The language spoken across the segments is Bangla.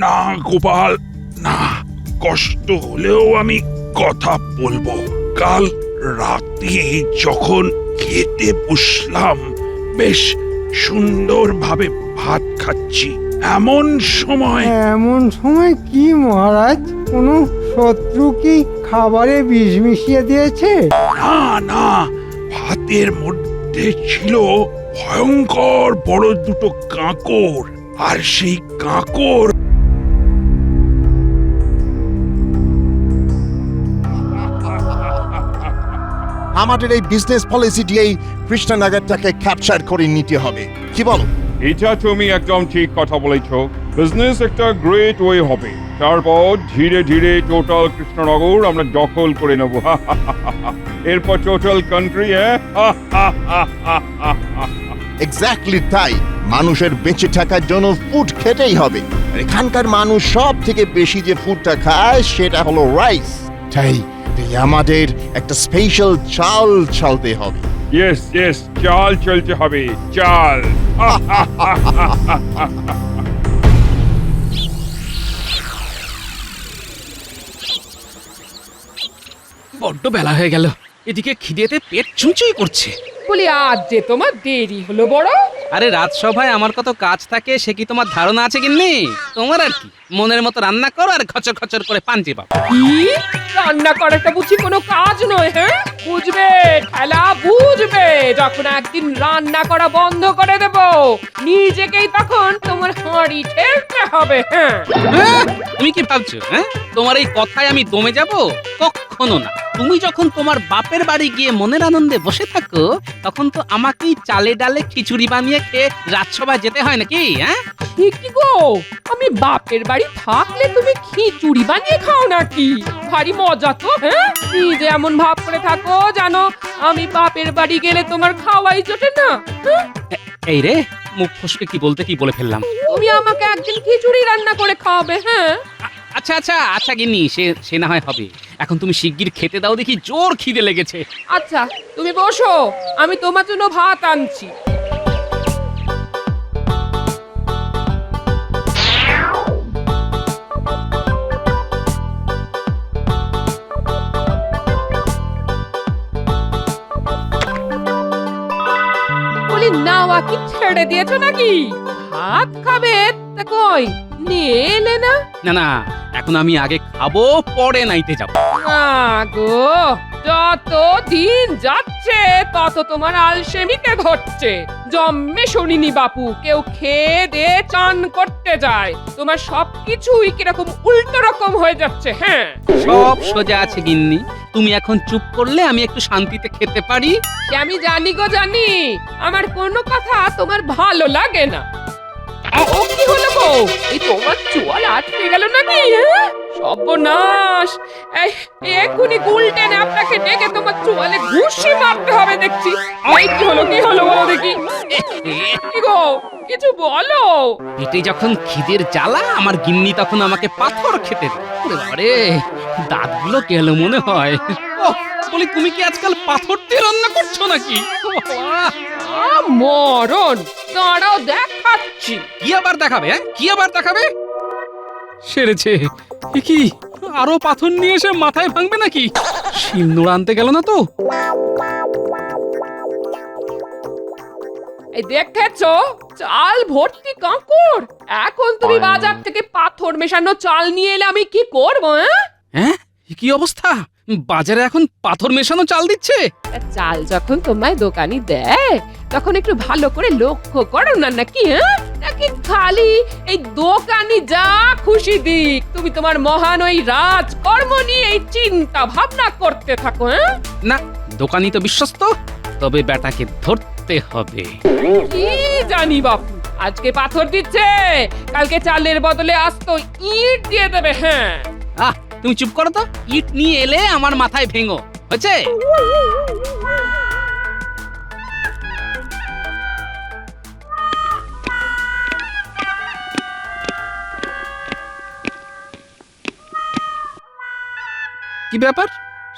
না গোপাল, না, কষ্ট হলেও আমি কথা বলবো। কাল রাতে যখন খেতে বসলাম, বেশ সুন্দরভাবে ভাত খাচ্ছি, এমন সময় কি মহারাজ? কোনো শত্রু কি খাবারে বিষ মিশিয়ে দিয়েছে? না না, ভাতের মধ্যে ছিল ভয়ঙ্কর বড় দুটো কাঁকড়, আর সেই কাঁকড় আমাদের এই বিজনেস পলিসিটি এই কৃষ্ণনগরটাকে ক্যাপচার করে নিতে হবে, কি বলো? এটা তুমি একদম ঠিক কথা বলেছ। বিজনেস একটা গ্রেট ওয়ে হবে, তারপর ধীরে ধীরে টোটাল কৃষ্ণনগর আমরা দখল করে নেব। এরপর টোটাল কান্ট্রি। এক্স্যাক্টলি তাই। মানুষের বেঁচে থাকার জন্য ফুড খেতেই হবে। আর এখানকার মানুষ সব থেকে বেশি যে ফুডটা খায় সেটা হলো রাইস। তাই আমাদের একটা স্পেশাল চাল চালতে হবে। ইয়েস ইয়েস, চাল চলতে হবে, চাল। বড্ড বেলা হয়ে গেল, এদিকে খিদেতে পেট চুঁচুই করছে। বলি আজ যে তোমার দেরি হলো বড়। আরে রাজসভায় আমার কত কাজ থাকে সে কি তোমার ধারণা আছে গিন্নি? তোমার আর কি, মনের মতো রান্না করো আর খচর খচর করে পান্তি পাবো। কি রান্না করাটা বুঝি কোনো কাজ নয়? হ্যাঁ, বুঝবে খেলা বুঝবে, যখন একদিন রান্না করা বন্ধ করে দেব নিজেকেই তখন তোমার হাঁড়ি ঠেলতে হবে। হ্যাঁ, তুমি কি ভাবছো? হ্যাঁ, তোমার এই কথায় আমি দমে যাব? কখনো না। তুমি যখন তোমার বাপের বাড়ি গিয়ে মনের আনন্দে বসে থাকো, তখন তো আমাকেই চালে ডালে খিচুড়ি বানিয়ে খেয়ে রাজসভায় যেতে হয় নাকি? হ্যাঁ, কি গো, আমি বাপের বাড়ি থাকলে তুমি খিচুড়ি বানিয়ে খাও নাকি? ভারী মজা তো। হ্যাঁ, নিজে এমন ভাব করে থাকো জানো আমি বাপের বাড়ি গেলে তোমার খাওয়াই জোটে না। হ্যাঁ? এই রে, মুখ ফসকে কি বলতে কি বলে ফেললাম। তুমি আমাকে একদিন খিচুড়ি রান্না করে খাওয়াবে। হ্যাঁ, আচ্ছা আচ্ছা আচ্ছা গিন্নি, সে না হয় হবে। এখন তুমি শিগগির খেতে দাও, দেখি জোর খিদে লেগেছে। আচ্ছা তুমি বসো, আমি তোমার জন্য ভাত আনছি। বলি নাওয়া কি ছেড়ে দিয়েছো নাকি? ভাত খাবে তা কই নিয়ে এলে না? না না, এখন আমি আগে খাবো, পরে নাইতে যাবো। গো, যত দিন যাচ্ছে তত তোমার আলসেমিকে ধরছে। জন্মে শুনিনি বাপু কেউ খেয়ে দিয়ে চান করতে যায়। তোমার সবকিছুই কিরকম উল্টো রকম হয়ে যাচ্ছে। হ্যাঁ, সব সোজা আছে গিন্নি, তুমি এখন চুপ করলে আমি একটু শান্তিতে খেতে পারি। সে আমি জানি গো জানি, আমার কোনো কথা তোমার ভালো লাগে না। ও কি হলো গো, এই তোমার চুয়াল আটকে গেল নাকি? সর্বনাশ, এক্ষুনি গুলটেনে আপনাকে ডেকে তোমার চুয়ালে ঘুষি মারতে হবে দেখছি। এই কি হলো বলো দেখি। কি গো, কিছু বলো। পেটে যখন খিদের জ্বালা, আমার গিন্নি তখন আমাকে পাথর খেতে দেয়। ওরে বাবারে, দাঁতগুলো গেল মনে হয়। বলি তুমি কি আজকাল পাথর দিয়ে রান্না করছো নাকি? মরণ, দাঁড়াও দেখাচ্ছি। কি আবার দেখাবে? হ্যাঁ, কি আবার দেখাবে? সেরেছে কি? আরো পাথর নিয়ে এসে মাথায় ভাঙবে নাকি? শিলনোড়া আনতে গেল না তো? এই দেখেছো, চাল ভর্তি কাঁকড়। এখন তুমি বাজার থেকে পাথর মেশানো চাল নিয়ে এলে আমি কি করবো? হ্যাঁ, কি অবস্থা? বাজারে এখন পাথর মেশানো চাল দিচ্ছে? চাল যখন তোমায় দোকানি দেয় তখন একটু ভালো করে লক্ষ্য করো না নাকি? নাকি খালি এই দোকানি যা খুশি দিক তুমি তোমার মহান ওই রাজকর্ম নিয়ে এই চিন্তা ভাবনা করতে থাকো? না, দোকানি তো বিশ্বস্ত, তবে বেটাকে ধরতে হবে। কি জানি বাপু, আজকে পাথর দিচ্ছে, কালকে চালের বদলে আস্ত ইট দিয়ে দেবে। হ্যাঁ, তুমি চুপ করো তো। ইট নিয়ে এলে আমার মাথায় ভেঙো, হয়েছে? কি ব্যাপার?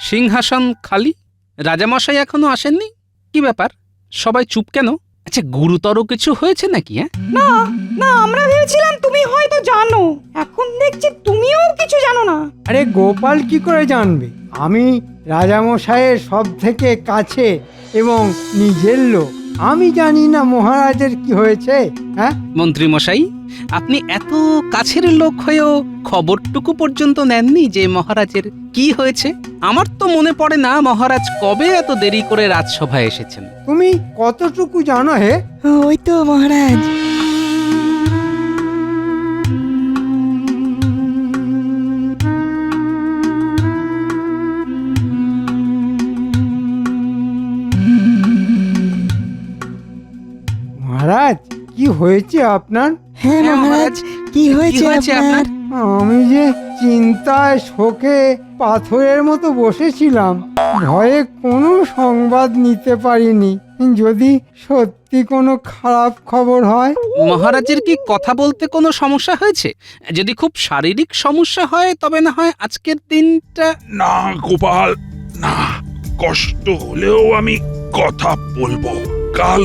সিংহাসন খালি, রাজামশাই এখনো আসেননি? কি ব্যাপার, সবাই চুপ কেন? আচ্ছা, গুরুতর কিছু হয়েছে নাকি? হ্যাঁ, না না, আমরা ভেবেছিলাম তুমি হয়তো জানো, এখন দেখছি তুমিও কিছু জানো না। আরে গোপাল কি করে জানবে? আমি রাজামশাইয়ের সব থেকে কাছে এবং নিজের লোক। আমি জানি না মহারাজের কি হয়েছে? হ্যাঁ, মন্ত্রী মশাই, আপনি এত কাছের লোক হয়েও খবরটুকু পর্যন্ত নেননি যে মহারাজের কি হয়েছে? আমার তো মনে পড়ে না মহারাজ কবে এত দেরি করে রাজসভায় এসেছেন। তুমি কতটুকু জানো হে? ওই তো মহারাজ, মহারাজ কি হয়েছে আপনার? হ্যাঁ মহারাজ, কি হয়েছে আপনার? আমি যে চিন্তায় শোকে পাথরের মতো বসেছিলাম, ভয়ে কোনো সংবাদ নিতে পারিনি। যদি সত্যি কোনো খারাপ খবর হয়। মহারাজের কি কথা বলতে কোনো সমস্যা হয়েছে? যদি খুব শারীরিক সমস্যা হয় তবে না হয় আজকের দিনটা। না গোপাল, না, কষ্ট হলেও আমি কথা বলবো। কাল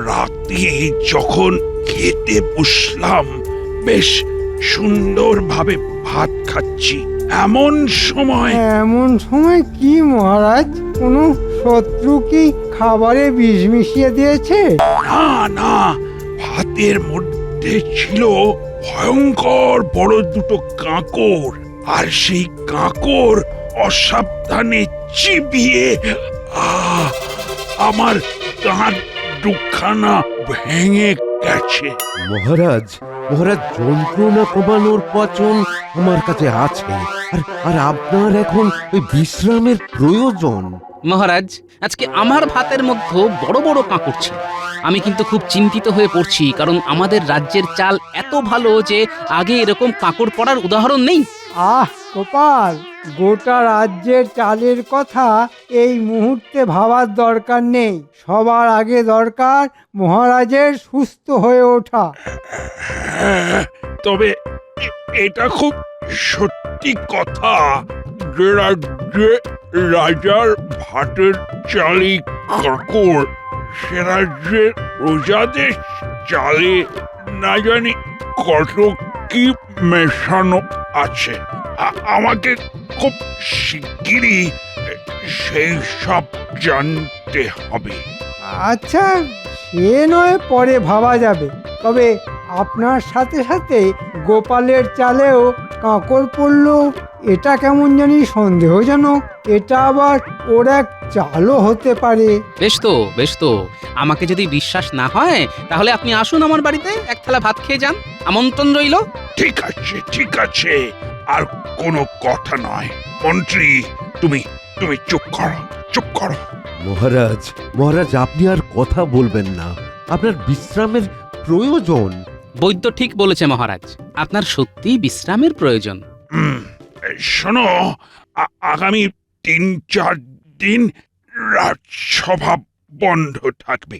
রাতে যখন খেতে বসলাম, বেশ সুন্দরভাবে ভাত খাচ্ছি, এমন সময় এমন সময় কি মহারাজ? কোনো শত্রু কি খাবারে বিষ মিশিয়ে দিয়েছে? না না, ভাতের মধ্যে ছিল ভয়ঙ্কর বড় দুটো কাঁকর, আর সেই কাঁকর অসাবধানে চিবিয়ে আমার দাঁত দুখানা ভেঙে গেছে। মহারাজ, মহারাজ, যন্ত্রণা কমানোর পচন আমার কাছে আছে, আর আপনার এখন ওই বিশ্রামের প্রয়োজন। মহারাজ, আজকে আমার ভাতের মধ্যে বড় বড় কাঁকড় ছিল। আমি কিন্তু খুব চিন্তিত হয়ে পড়ছি, কারণ আমাদের রাজ্যের চাল এত ভালো যে আগে এরকম কাঁকড় পড়ার উদাহরণ নেই। আহ গোপাল, গোটা রাজ্যের চালের কথা এই মুহূর্তে ভাবার দরকার নেই। সবার আগে দরকার মহারাজের সুস্থ হয়ে ওঠা। হ্যাঁ, তবে এটা খুব সত্যি কথা যে রাজ্যে রাজার ভাতের চালি কাঁকড়, সে রাজ্যের প্রজাদের চালে না জানি কত কি মেশানো আছে। আমাকে খুব শিগগিরই সেই সব জানতে হবে। আচ্ছা, সে নয় পরে ভাবা যাবে, তবে আপনার সাথে সাথে গোপালের চালেও কাঁকড় পড়লো, এটা কেমন জানি সন্দেহজনক। এটা আবার ওর এক চালও হতে পারে। বেশ তো, বেশ তো। আমাকে যদি বিশ্বাস না হয় তাহলে আপনি আসুন আমার বাড়িতে, এক থালা ভাত খেয়ে যান। আমন্ত্রণ রইল। ঠিক আছে, ঠিক আছে, আর কোনো কথা নয়। মন্ত্রী, তুমি তুমি চুপ করো, চুপ করো। মহারাজ, মহারাজ, আপনি আর কথা বলবেন না, আপনার বিশ্রামের প্রয়োজন। বৈদ্য ঠিক বলেছে মহারাজ, আপনার সত্যি বিশ্রামের প্রয়োজন। শোনো, আগামী ৩-৪ দিন রাজসভা বন্ধ থাকবে।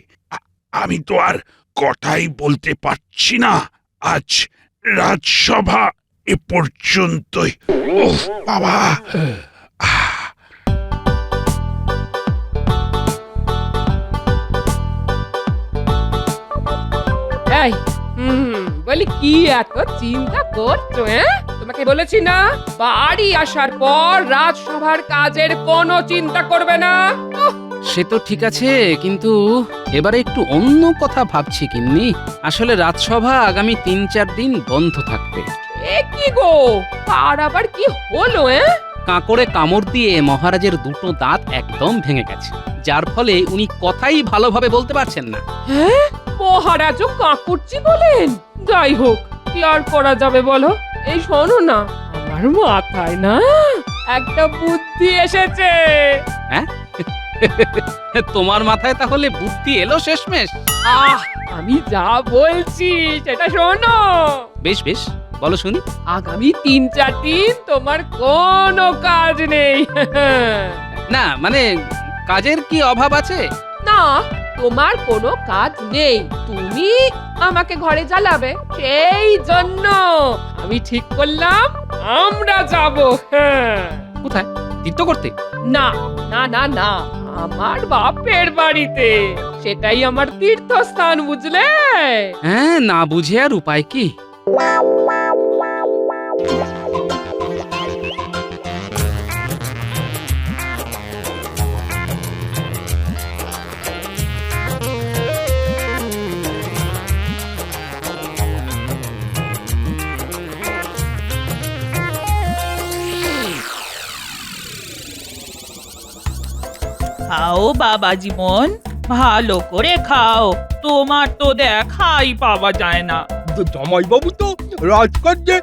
আমি তো আর কথাই বলতে পারছি না। আজ রাজসভা এ পর্যন্তই। ওহ বাবা! এই বলি কি এত চিন্তা করছো? তোমাকে বলেছি না বাড়ি আসার পর রাজসভার কাজের কোনো চিন্তা করবে না। সে তো ঠিক আছে, কিন্তু এবারে একটু অন্য কথা ভাবছি গিন্নি। আসলে রাজসভা আগামী ৩-৪ দিন বন্ধ থাকবে। এ কি গো, আর আবার কি হলো? কাঁকড়ে কামড় দিয়ে মহারাজের দুটো দাঁত একদম ভেঙে গেছে, যার ফলে উনি কথাই ভালোভাবে বলতে পারছেন না। হ্যাঁ, মহারাজও কাকুরচি বলেন? যাই হোক, কি আর করা যাবে বলো। এই শোনো না, আমার মাথায় না একটা বুদ্ধি এসেছে। হ্যাঁ, তোমার মাথায় তাহলে বুদ্ধি এলো শেষমেশ? আমি যা বলছি সেটা শোনো। বেশ বেশ, বলো শুনি। আগামী ৩-৪ দিন তোমার কোনো কাজ নেই। না মানে, কাজের কি অভাব আছে? না, তোমার কোনো কাজ নেই, তুমি আমাকে ঘরে জ্বালাবে, সেই জন্য আমি ঠিক করলাম আমরা যাব। কোথায়? তীর্থ করতে? না না না না, আমার বাপের বাড়িতে। সেটাই আমার তীর্থস্থান, বুঝলে? হ্যাঁ, না বুঝে আর উপায় কি? খাও বাবা জীবন, ভালো করে খাও, তোমার তো দেখাই পাওয়া যায় না। জামাইবাবু তো রাজকার্যে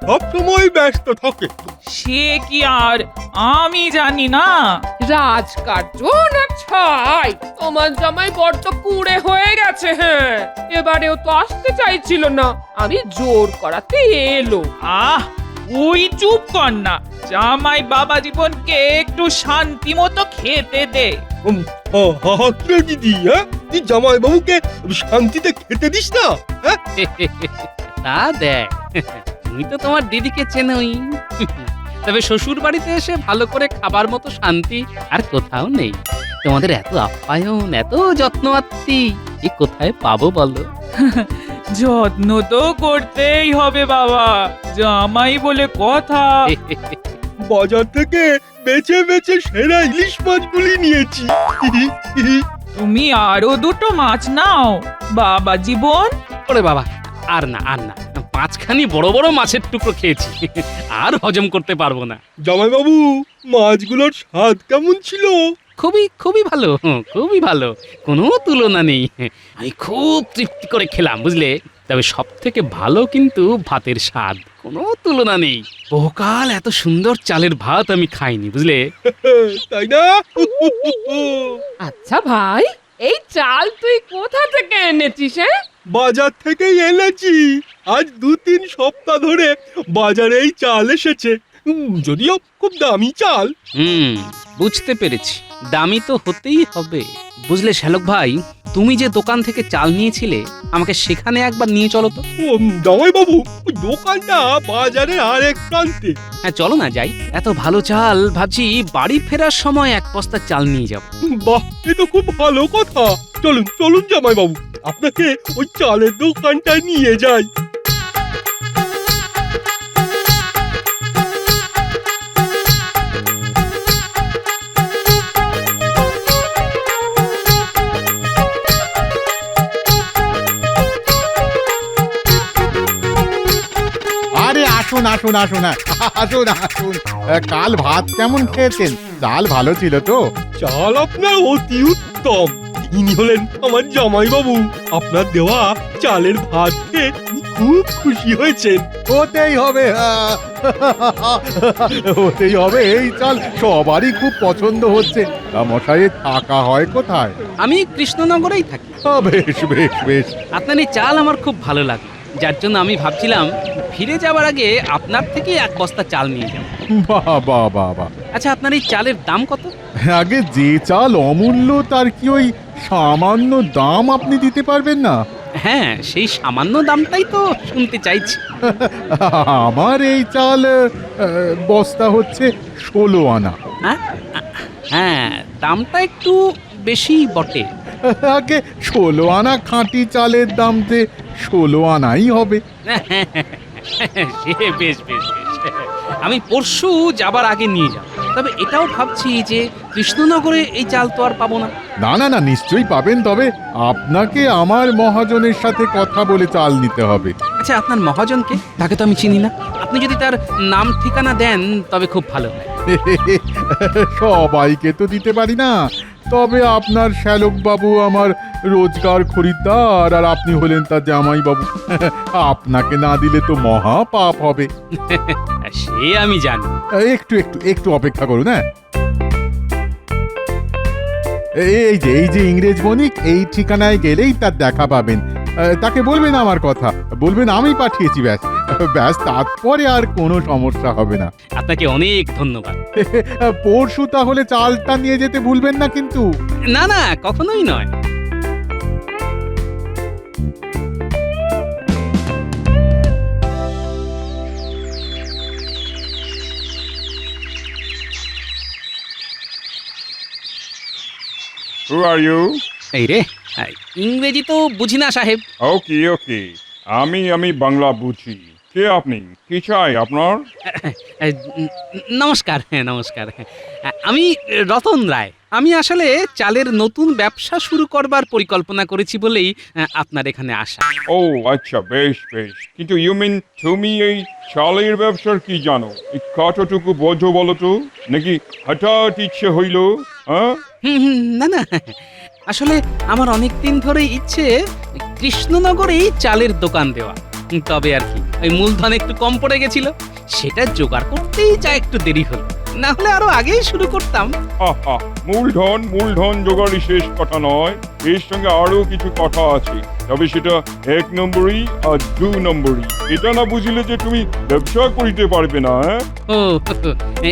সবসময় ব্যস্ত থাকে। সে কি আর আমি জানি না? রাজকার্য না ছাই, তোমার জামাই বড্ড কুঁড়ে হয়ে গেছে। হ্যাঁ, এবারেও তো আসতে চাইছিল না, আমি জোর করাতে এলো। আহ, ওই চুপ কর না, জামাই বাবা জীবনকে একটু শান্তি মতো খেতে দে। হাতরে দিদি, হ্যাঁ তুই জামাইবাবুকে শান্তিতে খেতে দিস না? হ্যাঁ তা দেখ, তুমি তো তোমার দিদিকে চেনোই। তবে শ্বশুর বাড়িতে এসে ভালো করে খাবার মতো শান্তি আর কোথাও নেই। তোমাদের এত আপ্যায়ন, এত যত্ন আত্মি, এ কোথায় পাবো বলো? যত্ন তো করতেই হবে বাবা, জামাই বলে কথা। বাজার থেকে বেছে বেছে সেরা ইলিশ মাছগুলি নিয়েছি। তুমি আরো দুটো মাছ নাও বাবা জীবন। ওরে বাবা, আর না আর না, পাঁচখানি বড় বড় মাছের টুকরো খেয়েছি, আর হজম করতে পারবো না। জামাইবাবু, মাছগুলোর স্বাদ কেমন ছিল? খুবই খুবই ভালো, খুবই ভালো, কোনো তুলনা নেই। আমি খুব তৃপ্তি করে খেলাম, বুঝলে। তবে সব থেকে ভালো কিন্তু ভাতের স্বাদ, কোনো তুলনা নেই। বহুকাল এত সুন্দর চালের ভাত আমি খাইনি, বুঝলে। তাই না? আচ্ছা ভাই, এই চাল তুই কোথা থেকে এনেছিস? হ্যাঁ, বাজার থেকেই এনেছি। আজ 2-3 সপ্তাহ ধরে বাজারে এই চাল এসেছে। যদিও খুব দামি চাল। বুঝতে পেরেছি, দামি তো হতেই হবে। বুঝলে শ্যালক ভাই, তুমি যে দোকান থেকে চাল নিয়েছিলে, আমাকে সেখানে একবার নিয়ে চলো তো। জামাইবাবু, ওই দোকানটা বাজারের আরেক প্রান্তে। হ্যাঁ, চলো না যাই। এত ভালো চাল, ভাবছি বাড়ি ফেরার সময় এক বস্তা চাল নিয়ে যাব। বাহ, এ তো খুব ভালো কথা। চলুন চলুন জামাইবাবু, আপনাকে ওই চালের দোকানটায় নিয়ে যাই। আরে আসুন আসুন আসুন আসুন আসুন। কাল ভাত কেমন খেয়েছেন? চাল ভালো ছিল তো? চাল আপনার অতি উত্তম। ইনি হলেন আমার জামাইবাবু। আপনার দেওয়া চালের ভাত খেয়ে খুব খুশি হয়েছেন। হতেই হবে, হতেই হবে। এই চাল সবারই খুব পছন্দ হচ্ছে। মশাইয়ের থাকা হয় কোথায়? আমি কৃষ্ণনগরেই থাকি। বেশ বেশ বেশ। আপনার এই চাল আমার খুব ভালো লাগে, যার জন্য আমি ভাবছিলাম ফিরে যাওয়ার আগে আপনার থেকে এক বস্তা চাল নিয়ে যাব। বাহ বাহ বাহ বাহ। আচ্ছা, আপনার এই চালের দাম কত? আগে যে চাল অমূল্য, তার কি ওই সামান্য দাম আপনি দিতে পারবেন না? হ্যাঁ, সেই সামান্য দামটাই তো শুনতে চাইছি। আমার এই চাল বস্তা হচ্ছে 16 আনা। হ্যাঁ, দামটা একটু বেশি বটে। আগে 16 আনা খাঁটি চালের দাম যে 16 আনাই হবে। সে বেশ বেশ বেশ, আমি পরশু যাবার আগে নিয়ে যাব। তবে এটাও ভাবছি যে কৃষ্ণনগরে এই চাল তো আর পাবো না। না না না, নিশ্চয়ই পাবেন। তবে আপনাকে আমার মহাজনের সাথে কথা বলে চাল নিতে হবে। আচ্ছা, আপনার মহাজনকে? তাকে তো আমি চিনি না। আপনি যদি তার নাম ঠিকানা দেন তবে খুব ভালো হয়। সবাইকে তো দিতে পারি না। তবে আপনার শ্যালক বাবু আমার রোজগার খরিদ্দার, আর আপনি হলেন তার জামাই বাবু। আপনাকে না দিলে তো মহা পাপ হবে। সে আমি জানি। একটু একটু একটু অপেক্ষা করুন। হ্যাঁ, এই যে ইংরেজ বণিক, এই ঠিকানায় গেলেই তার দেখা পাবেন। তাকে বলবেন আমার কথা, বলবেন আমি পাঠিয়েছি। ব্যাস ব্যাস, তারপরে আর কোনো সমস্যা হবে না। আপনাকে অনেক ধন্যবাদ। পরশু তাহলে চালটা নিয়ে যেতে ভুলবেন না কিন্তু। না না, কখনোই নয়। Who are you? এই রে, ইংরেজি তো বুঝি না সাহেব। ওকে ওকে, আমি বাংলা বুঝি। কে আপনি? কি চাই আপনার? নমস্কার, হ্যাঁ নমস্কার। আমি রতন রায়। আমি আসলে চালের নতুন ব্যবসা শুরু করবার পরিকল্পনা করেছি বলেই আপনার এখানে আসা। ও আচ্ছা, বেশ বেশ। কিন্তু ইউ মিন তুমি এই চালের ব্যবসার কি জানো? এই কতটুকু বোঝো বলো তো? নাকি হঠাৎ ইচ্ছে হইল? হ্যাঁ? না না, আসলে আমার অনেক দিন ধরেই ইচ্ছে কৃষ্ণনগরেই চালের দোকান দেওয়া। তবে আর কি, ওই মূলধন একটু কম পড়ে গেছিল, সেটা জোগাড় করতেই যা একটু দেরি হলো, না হলে আরো আগেই শুরু করতাম। আহা, মূলধন জোগাড়ই শেষ কথা নয়, এর সঙ্গে আরো কিছু কথা আছে। তবে সেটা 1 নম্বরই আর 2 নম্বরই। এটা না বুঝলে যে তুমি ব্যবসা করিতে পারবে না। ও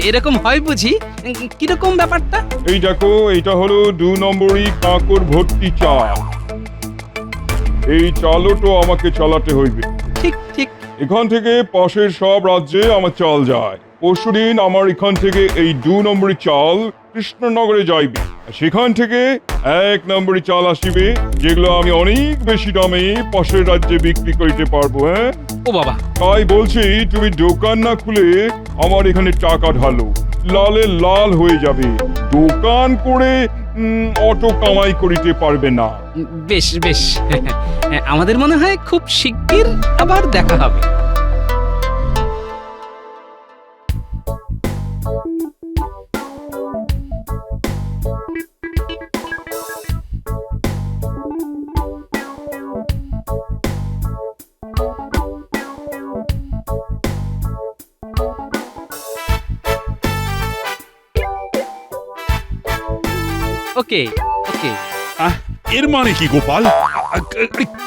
এরকম হয় বুঝি? কিরকম ব্যাপারটা? এই দেখো, এটা হলো 2 নম্বরই কাঁকর ভর্তি চাল। এই চালও তো আমাকে চালাতে হইবে। ঠিক ঠিক। এখান থেকে পাশের সব রাজ্যে আমার চাল যায়। পরশুদিন আমার এখান থেকে এই 2 নম্বরই চাল কৃষ্ণনগরে যাইবে। সেখান থেকে 1 নম্বরই চাল আসিবে, যেগুলো আমি অনেক বেশি দামে পাশের রাজ্যে বিক্রি করিতে পারবো। হ্যাঁ, ও বাবা, তাই বলছি তুমি দোকান না খুলে আমার এখানে টাকা ঢালো, লালে লাল হয়ে যাবে। দোকান করে অত কামাই করিতে পারবে না। বেশ বেশ, আমাদের মনে হয় খুব শিগগির আবার দেখা হবে। ওকে ওকে। এর মানে কি গোপাল?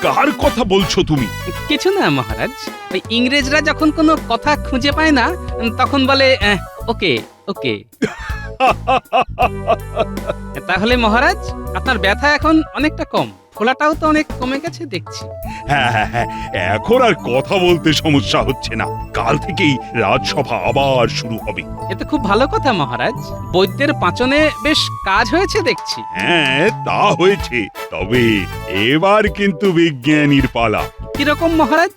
কার কথা বলছো তুমি? কিছু না মহারাজ, ওই ইংরেজরা যখন কোনো কথা খুঁজে পায় না, তখন বলে ওকে ওকে। তাহলে মহারাজ, আপনার ব্যথা এখন অনেকটা কম, ফোলাটাও তো অনেক কমে গেছে দেখছি। হ্যাঁ হ্যাঁ হ্যাঁ, এখন আর কথা বলতে সমস্যা হচ্ছে না। কাল থেকেই রাজসভা আবার শুরু হবে। এতে খুব ভালো কথা মহারাজ, বৈদ্যের পাঁচনে বেশ কাজ হয়েছে দেখছি। হ্যাঁ, তা হয়েছে, তবে এবার কিন্তু বিজ্ঞানীর পালা। কিরকম মহারাজ?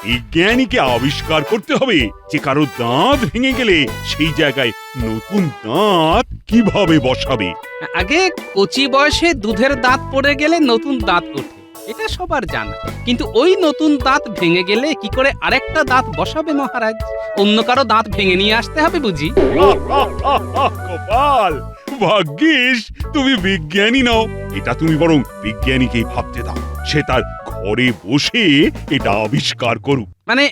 বিজ্ঞানীকে আবিষ্কার করতে হবে যে কারো দাঁত ভেঙে গেলে সেই জায়গায় নতুন দাঁত কিভাবে বসাবে। আগে কচি বয়সে দুধের দাঁত পড়ে গেলে নতুন দাঁত ওঠে, এটা সবার জানা। কিন্তু ওই নতুন দাঁত ভেঙে গেলে কি করে আরেকটা দাঁত বসাবে মহারাজ? অন্য কারো দাঁত ভেঙে নিয়ে আসতে হবে বুঝি। গোপাল, ভাগ্যিস তুমি বিজ্ঞানী নও। এটা তুমি বরং বিজ্ঞানীকেই ভাবতে দাও, সে তার ঘরে বসে এটা আবিষ্কার করুক। মানে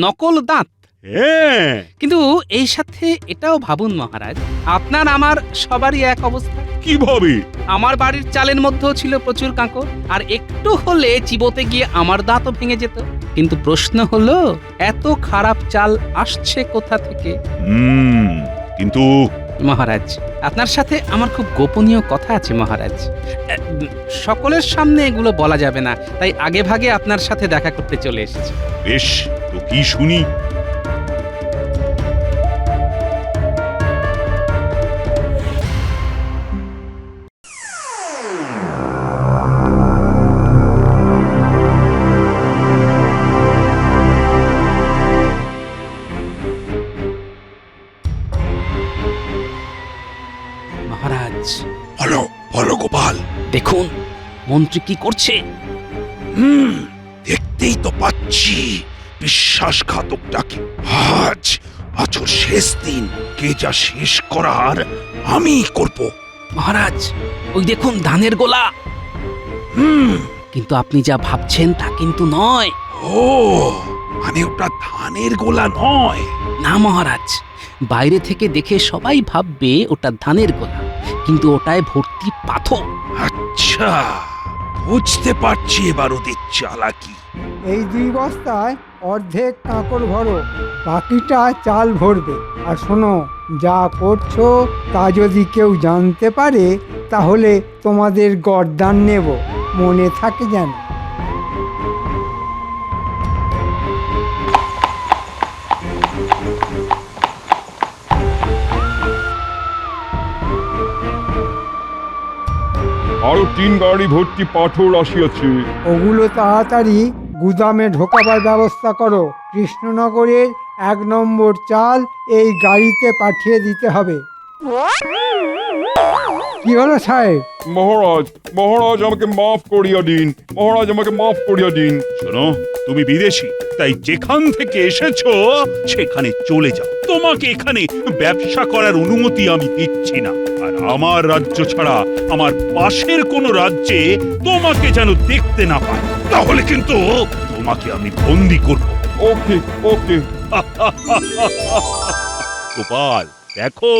নকল দাঁত? হ্যাঁ। কিন্তু এই সাথে এটাও ভাবুন মহারাজ, আপনার আমার সবারই এক অবস্থা। কিভাবে? আমার বাড়ির চালের মধ্যেও ছিল প্রচুর কাঁকর, আর একটু হলে চিবোতে গিয়ে আমার দাঁতও ভেঙে যেত। কিন্তু প্রশ্ন হলো, এত খারাপ চাল আসছে কোথা থেকে? কিন্তু মহারাজ, আপনার সাথে আমার খুব গোপনীয় কথা আছে মহারাজ। সকলের সামনে এগুলো বলা যাবে না, তাই আগে ভাগে আপনার সাথে দেখা করতে চলে এসেছি। বেশ, তো কি শুনি? মহারাজ, বলো বলো গোপাল। দেখুন মন্ত্রী কি করছে। দেখতেই তো পাচ্ছি বিশ্বাসঘাতকটাকে। আজ ওর শেষ দিন, কে যা শেষ করার আমি করব। মহারাজ, ওই দেখুন ধানের গোলা। কিন্তু আপনি যা ভাবছেন তা কিন্তু নয়। ও, মানে ওটা ধানের গোলা নয়? না মহারাজ, বাইরে থেকে দেখে সবাই ভাববে ওটা ধানের গোলা, কিন্তু ওটায় ভর্তি পাথর। আচ্ছা, বুঝতে পারছি এবার ওদের চালাকি। এই 2 বস্তায় অর্ধেক কাঁকর ভরো, বাকিটা চাল ভরবে। আর শোনো, যা করছো তা যদি কেউ জানতে পারে তাহলে তোমাদের গর্দান নেব, মনে থাকে যেন। আরো 3 গাড়ি ভর্তি পাথর আসিয়াছে। ওগুলো তাড়াতাড়ি গুদামে ঢোকাবার ব্যবস্থা করো। কৃষ্ণনগরের 1 নম্বর চাল এই গাড়িতে পাঠিয়ে দিতে হবে। কি হলো সাহেব? মহারাজ, মহারাজ আমাকে মাফ করিয়া দিন, মহারাজ আমাকে মাফ করিয়া দিন। শোনো, তুমি বিদেশি, তাই যেখান থেকে এসেছো সেখানে চলে যাও। তোমাকে এখানে ব্যবসা করার অনুমতি আমি দিচ্ছি না। আর আমার রাজ্য ছাড়া আমার পাশের কোনো রাজ্যে তোমাকে যেন দেখতে না পাই, তাহলে কিন্তু তোমাকে আমি বন্দি করব। ওকে ওকে। গোপাল, দেখো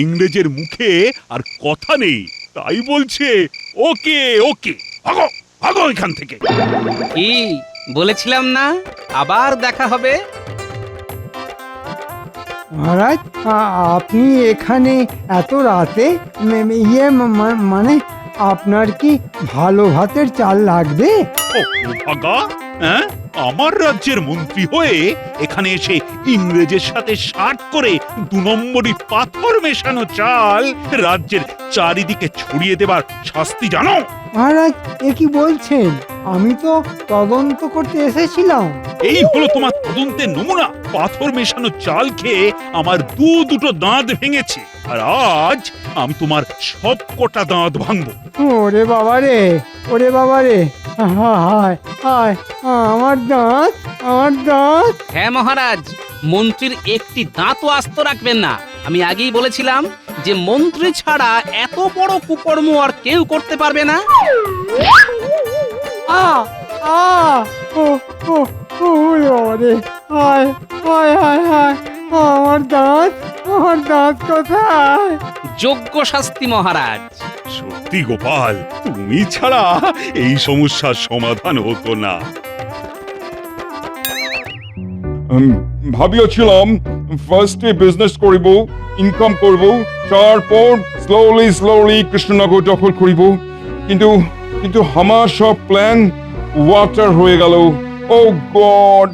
ইংরেজের মুখে আর কথা নেই, তাই বলছে ওকে ওকে। ভাগো ভাগো এখান থেকে। কি বলেছিলাম না, আবার দেখা হবে। মহারাজ, আপনি এখানে এত রাতে? মানে আপনার কি ভালো ভাতের চাল লাগবে? ও ভাগা, হ্যাঁ, আমার রাজ্যের মন্ত্রী হয়ে এখানে এসে ইংরেজের সাথে শার্ট করে 2 নম্বরই পাথর মেশানো চাল রাজ্যের চারিদিকে ছড়িয়ে দেবার শাস্তি জানো? মহারাজ, এ কি বলছেন? আমি তো তদন্ত করতে এসেছিলাম। এই হলো তোমার তদন্তের নমুনা। পাথর মেশানো চাল খেয়ে আমার দুটো দাঁত ভেঙেছে, আর আজ আমি তোমার সব কটা দাঁত ভাঙবো। ওরে বাবা রে, ওরে বাবা রে, হায় হায়, আমার দাঁত, আমার দাঁত। হ্যাঁ মহারাজ, মন্ত্রীর একটি দাঁতও আস্ত রাখবেন না। আমি আগেই বলেছিলাম যে মন্ত্রী ছাড়া এত বড় কুকর্ম আর কেউ করতে পারবে না। আ আ ও ও ও বাবা রে, হায় হায় হায় হায়, আমার দাঁত, আমার দাঁত কোথায়? যোগ্য শাস্তি মহারাজ। সত্যি গোপাল, তুমি ছাড়া এই সমস্যার সমাধান হতো না। ভাবিয়াছিলাম ফার্স্টে বিজনেস করিব, ইনকাম করব, তারপর স্লোলি স্লোলি কৃষ্ণনগর দখল করিব, কিন্তু কিন্তু আমার সব প্ল্যান ওয়াটার হয়ে গেল। ও গড!